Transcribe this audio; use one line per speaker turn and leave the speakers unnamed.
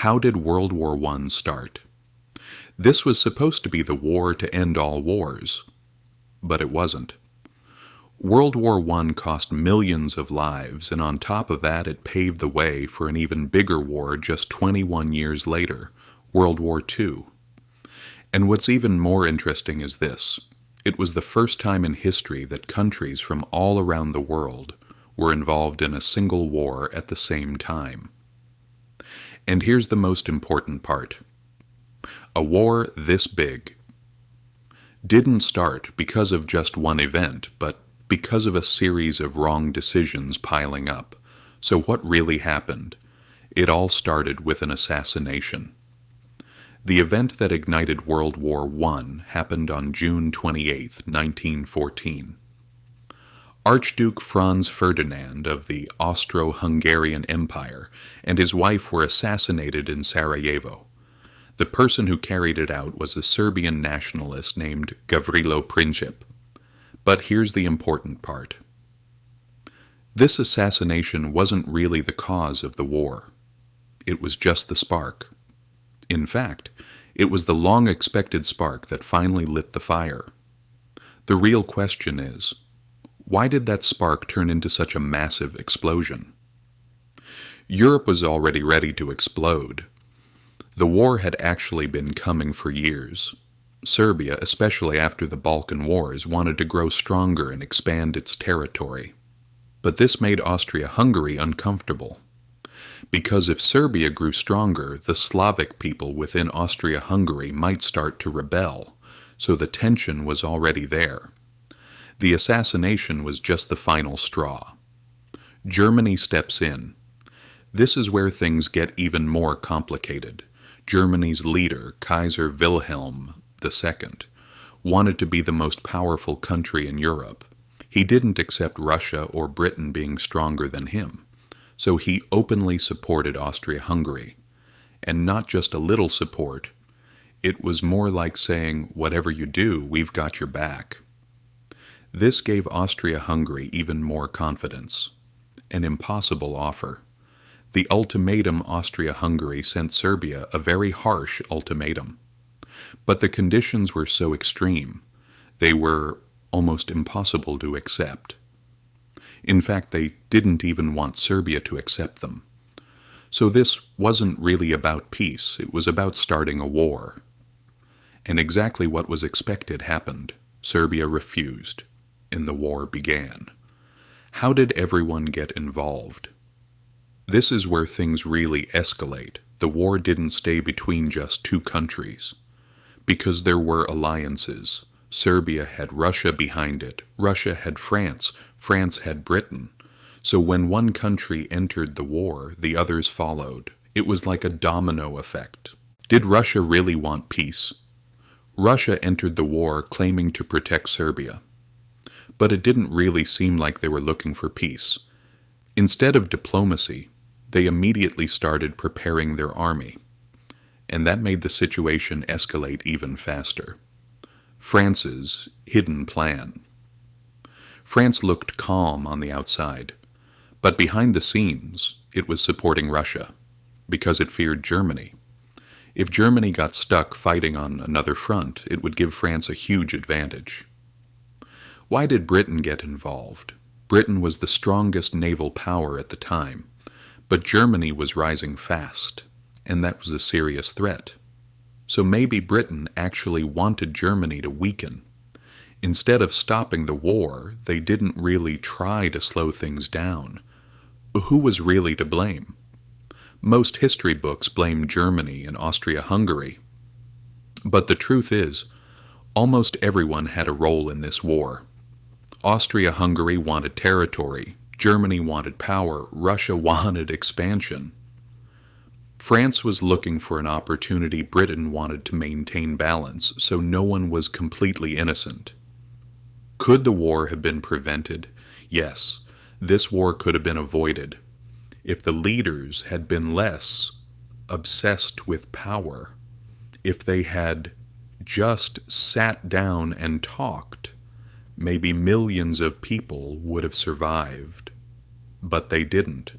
How did World War I start? This was supposed to be the war to end all wars, but it wasn't. World War I cost millions of lives, and on top of that it paved the way for an even bigger war just 21 years later, World War II. And what's even more interesting is this. It was the first time in history that countries from all around the world were involved in a single war at the same time. And here's the most important part. A war this big didn't start because of just one event, but because of a series of wrong decisions piling up. So what really happened? It all started with an assassination. The event that ignited World War I happened on June 28, 1914. Archduke Franz Ferdinand of the Austro-Hungarian Empire and his wife were assassinated in Sarajevo. The person who carried it out was a Serbian nationalist named Gavrilo Princip. But here's the important part. This assassination wasn't really the cause of the war. It was just the spark. In fact, it was the long-expected spark that finally lit the fire. The real question is, why did that spark turn into such a massive explosion? Europe was already ready to explode. The war had actually been coming for years. Serbia, especially after the Balkan Wars, wanted to grow stronger and expand its territory. But this made Austria-Hungary uncomfortable. Because if Serbia grew stronger, the Slavic people within Austria-Hungary might start to rebel, so the tension was already there. The assassination was just the final straw. Germany steps in. This is where things get even more complicated. Germany's leader, Kaiser Wilhelm II, wanted to be the most powerful country in Europe. He didn't accept Russia or Britain being stronger than him, so he openly supported Austria-Hungary. And not just a little support, it was more like saying, whatever you do, we've got your back. This gave Austria-Hungary even more confidence. An impossible offer. The ultimatum Austria-Hungary sent Serbia a very harsh ultimatum. But the conditions were so extreme, they were almost impossible to accept. In fact, they didn't even want Serbia to accept them. So this wasn't really about peace, it was about starting a war. And exactly what was expected happened. Serbia refused, and the war began. How did everyone get involved? This is where things really escalate. The war didn't stay between just two countries. Because there were alliances. Serbia had Russia behind it. Russia had France. France had Britain. So when one country entered the war, the others followed. It was like a domino effect. Did Russia really want peace? Russia entered the war claiming to protect Serbia. But it didn't really seem like they were looking for peace. Instead of diplomacy, they immediately started preparing their army. And that made the situation escalate even faster. France's hidden plan. France looked calm on the outside, but behind the scenes, it was supporting Russia, because it feared Germany. If Germany got stuck fighting on another front, it would give France a huge advantage. Why did Britain get involved? Britain was the strongest naval power at the time, but Germany was rising fast. And that was a serious threat. So maybe Britain actually wanted Germany to weaken. Instead of stopping the war, they didn't really try to slow things down. Who was really to blame? Most history books blame Germany and Austria-Hungary. But the truth is, almost everyone had a role in this war. Austria-Hungary wanted territory, Germany wanted power, Russia wanted expansion. France was looking for an opportunity. Britain wanted to maintain balance, so no one was completely innocent. Could the war have been prevented? Yes, this war could have been avoided if the leaders had been less obsessed with power, if they had just sat down and talked. Maybe millions of people would have survived, but they didn't.